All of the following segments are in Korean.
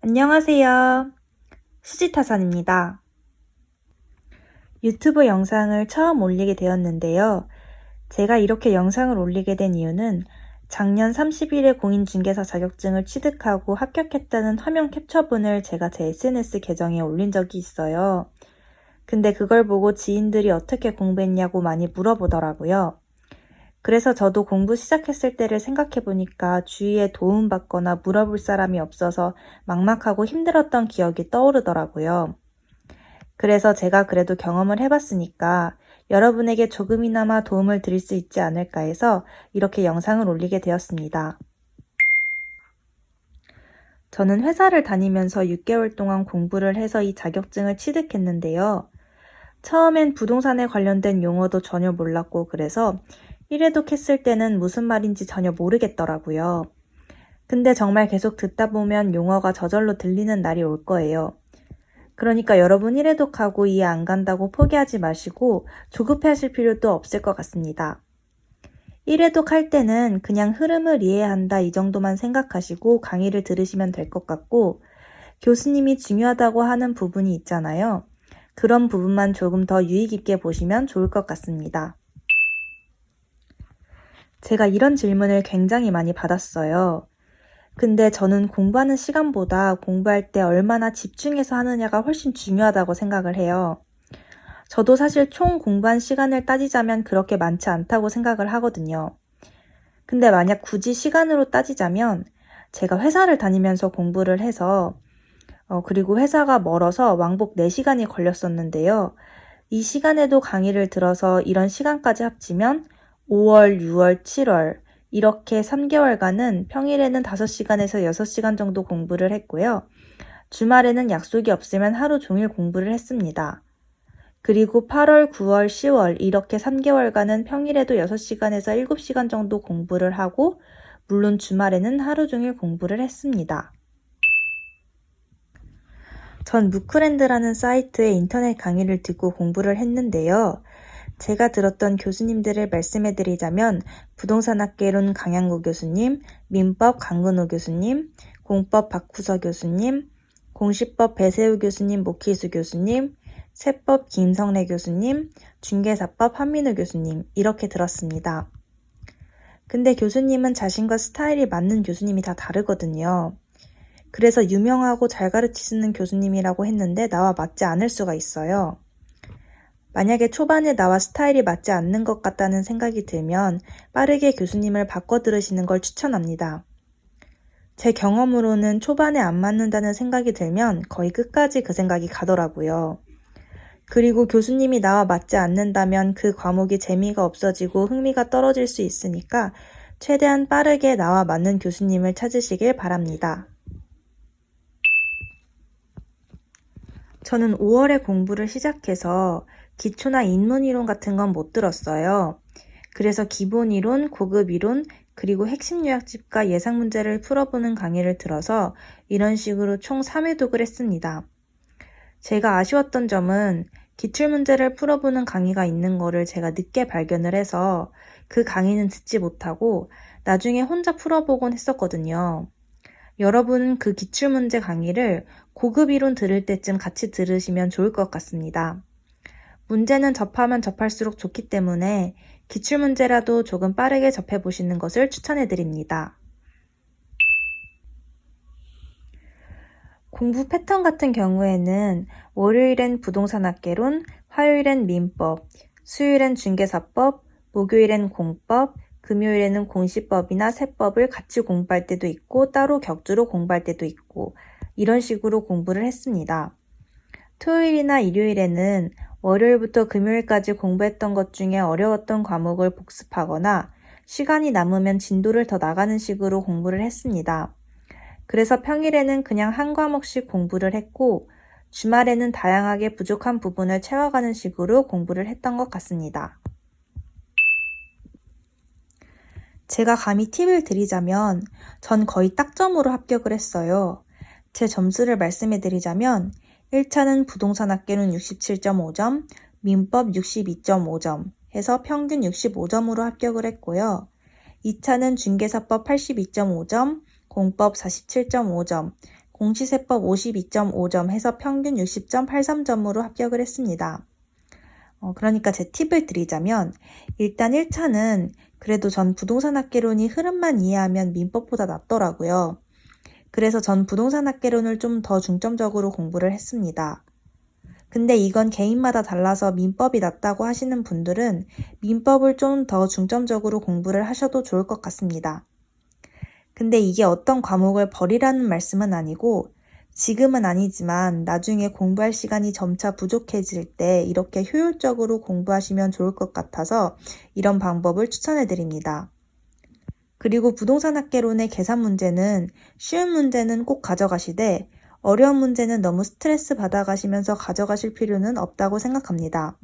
안녕하세요. 수지타산입니다. 유튜브 영상을 처음 올리게 되었는데요. 제가 이렇게 영상을 올리게 된 이유는 작년 30일에 공인중개사 자격증을 취득하고 합격했다는 화면 캡처본을 제가 제 SNS 계정에 올린 적이 있어요. 근데 그걸 보고 지인들이 어떻게 공부했냐고 많이 물어보더라고요. 그래서 저도 공부 시작했을 때를 생각해보니까 주위에 도움받거나 물어볼 사람이 없어서 막막하고 힘들었던 기억이 떠오르더라고요. 그래서 제가 그래도 경험을 해봤으니까 여러분에게 조금이나마 도움을 드릴 수 있지 않을까 해서 이렇게 영상을 올리게 되었습니다. 저는 회사를 다니면서 6개월 동안 공부를 해서 이 자격증을 취득했는데요. 처음엔 부동산에 관련된 용어도 전혀 몰랐고 그래서 1회독 했을 때는 무슨 말인지 전혀 모르겠더라고요. 근데 정말 계속 듣다 보면 용어가 저절로 들리는 날이 올 거예요. 그러니까 여러분 1회독하고 이해 안 간다고 포기하지 마시고 조급해 하실 필요도 없을 것 같습니다. 1회독 할 때는 그냥 흐름을 이해한다 이 정도만 생각하시고 강의를 들으시면 될 것 같고 교수님이 중요하다고 하는 부분이 있잖아요. 그런 부분만 조금 더 유의 깊게 보시면 좋을 것 같습니다. 제가 이런 질문을 굉장히 많이 받았어요. 근데 저는 공부하는 시간보다 공부할 때 얼마나 집중해서 하느냐가 훨씬 중요하다고 생각을 해요. 저도 사실 총 공부한 시간을 따지자면 그렇게 많지 않다고 생각을 하거든요. 근데 만약 굳이 시간으로 따지자면 제가 회사를 다니면서 공부를 해서 그리고 회사가 멀어서 왕복 4시간이 걸렸었는데요. 이 시간에도 강의를 들어서 이런 시간까지 합치면 5월, 6월, 7월 이렇게 3개월간은 평일에는 5시간에서 6시간 정도 공부를 했고요. 주말에는 약속이 없으면 하루 종일 공부를 했습니다. 그리고 8월, 9월, 10월 이렇게 3개월간은 평일에도 6시간에서 7시간 정도 공부를 하고 물론 주말에는 하루 종일 공부를 했습니다. 전 무크랜드라는 사이트의 인터넷 강의를 듣고 공부를 했는데요. 제가 들었던 교수님들을 말씀해드리자면 부동산학개론 강양구 교수님, 민법 강근호 교수님, 공법 박후서 교수님, 공시법 배세우 교수님, 모키수 교수님, 세법 김성래 교수님, 중개사법 한민우 교수님 이렇게 들었습니다. 근데 교수님은 자신과 스타일이 맞는 교수님이 다 다르거든요. 그래서 유명하고 잘 가르치시는 교수님이라고 했는데 나와 맞지 않을 수가 있어요. 만약에 초반에 나와 스타일이 맞지 않는 것 같다는 생각이 들면 빠르게 교수님을 바꿔 들으시는 걸 추천합니다. 제 경험으로는 초반에 안 맞는다는 생각이 들면 거의 끝까지 그 생각이 가더라고요. 그리고 교수님이 나와 맞지 않는다면 그 과목이 재미가 없어지고 흥미가 떨어질 수 있으니까 최대한 빠르게 나와 맞는 교수님을 찾으시길 바랍니다. 저는 5월에 공부를 시작해서 기초나 인문이론 같은 건 못 들었어요. 그래서 기본이론, 고급이론, 그리고 핵심 요약집과 예상 문제를 풀어보는 강의를 들어서 이런 식으로 총 3회독을 했습니다. 제가 아쉬웠던 점은 기출문제를 풀어보는 강의가 있는 거를 제가 늦게 발견을 해서 그 강의는 듣지 못하고 나중에 혼자 풀어보곤 했었거든요. 여러분은 그 기출문제 강의를 고급 이론 들을 때쯤 같이 들으시면 좋을 것 같습니다. 문제는 접하면 접할수록 좋기 때문에 기출문제라도 조금 빠르게 접해보시는 것을 추천해드립니다. 공부 패턴 같은 경우에는 월요일엔 부동산학개론, 화요일엔 민법, 수요일엔 중개사법, 목요일엔 공법, 금요일에는 공시법이나 세법을 같이 공부할 때도 있고 따로 격주로 공부할 때도 있고 이런 식으로 공부를 했습니다. 토요일이나 일요일에는 월요일부터 금요일까지 공부했던 것 중에 어려웠던 과목을 복습하거나 시간이 남으면 진도를 더 나가는 식으로 공부를 했습니다. 그래서 평일에는 그냥 한 과목씩 공부를 했고 주말에는 다양하게 부족한 부분을 채워가는 식으로 공부를 했던 것 같습니다. 제가 감히 팁을 드리자면 전 거의 딱점으로 합격을 했어요. 제 점수를 말씀해 드리자면 1차는 부동산학개론 67.5점, 민법 62.5점 해서 평균 65점으로 합격을 했고요. 2차는 중개사법 82.5점, 공법 47.5점, 공시세법 52.5점 해서 평균 60.83점으로 합격을 했습니다. 그러니까 제 팁을 드리자면 일단 1차는 그래도 전 부동산학개론이 흐름만 이해하면 민법보다 낫더라고요. 그래서 전 부동산학개론을 좀 더 중점적으로 공부를 했습니다. 근데 이건 개인마다 달라서 민법이 낫다고 하시는 분들은 민법을 좀 더 중점적으로 공부를 하셔도 좋을 것 같습니다. 근데 이게 어떤 과목을 버리라는 말씀은 아니고 지금은 아니지만 나중에 공부할 시간이 점차 부족해질 때 이렇게 효율적으로 공부하시면 좋을 것 같아서 이런 방법을 추천해 드립니다. 그리고 부동산학개론의 계산 문제는 쉬운 문제는 꼭 가져가시되 어려운 문제는 너무 스트레스 받아가시면서 가져가실 필요는 없다고 생각합니다.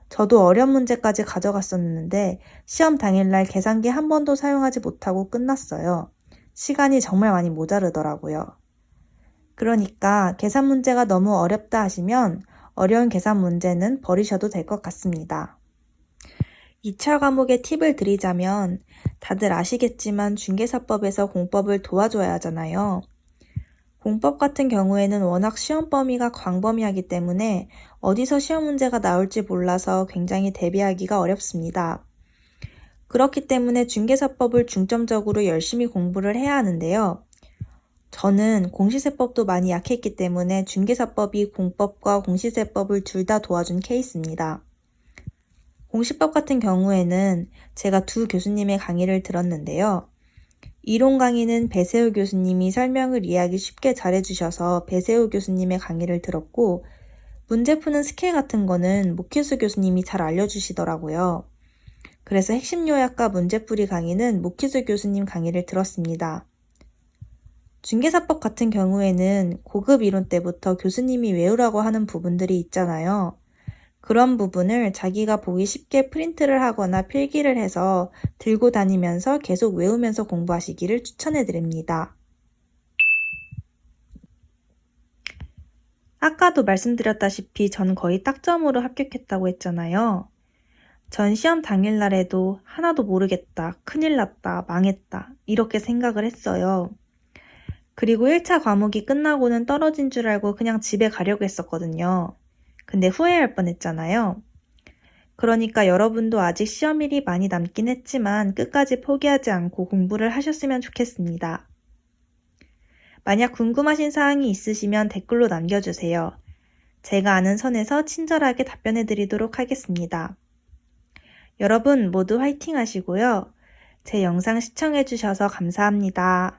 저도 어려운 문제까지 가져갔었는데 시험 당일날 계산기 한 번도 사용하지 못하고 끝났어요. 시간이 정말 많이 모자르더라고요. 그러니까 계산 문제가 너무 어렵다 하시면 어려운 계산 문제는 버리셔도 될 것 같습니다. 2차 과목의 팁을 드리자면 다들 아시겠지만 중개사법에서 공법을 도와줘야 하잖아요. 공법 같은 경우에는 워낙 시험 범위가 광범위하기 때문에 어디서 시험 문제가 나올지 몰라서 굉장히 대비하기가 어렵습니다. 그렇기 때문에 중개사법을 중점적으로 열심히 공부를 해야 하는데요. 저는 공시세법도 많이 약했기 때문에 중개사법이 공법과 공시세법을 둘 다 도와준 케이스입니다. 공시법 같은 경우에는 제가 두 교수님의 강의를 들었는데요. 이론 강의는 배세우 교수님이 설명을 이해하기 쉽게 잘해주셔서 배세우 교수님의 강의를 들었고 문제 푸는 스킬 같은 거는 목희수 교수님이 잘 알려주시더라고요. 그래서 핵심 요약과 문제풀이 강의는 목희수 교수님 강의를 들었습니다. 중개사법 같은 경우에는 고급 이론 때부터 교수님이 외우라고 하는 부분들이 있잖아요. 그런 부분을 자기가 보기 쉽게 프린트를 하거나 필기를 해서 들고 다니면서 계속 외우면서 공부하시기를 추천해 드립니다. 아까도 말씀드렸다시피 전 거의 딱점으로 합격했다고 했잖아요. 전 시험 당일날에도 하나도 모르겠다, 큰일 났다, 망했다 이렇게 생각을 했어요. 그리고 1차 과목이 끝나고는 떨어진 줄 알고 그냥 집에 가려고 했었거든요. 근데 후회할 뻔했잖아요. 그러니까 여러분도 아직 시험일이 많이 남긴 했지만 끝까지 포기하지 않고 공부를 하셨으면 좋겠습니다. 만약 궁금하신 사항이 있으시면 댓글로 남겨주세요. 제가 아는 선에서 친절하게 답변해 드리도록 하겠습니다. 여러분 모두 화이팅 하시고요. 제 영상 시청해 주셔서 감사합니다.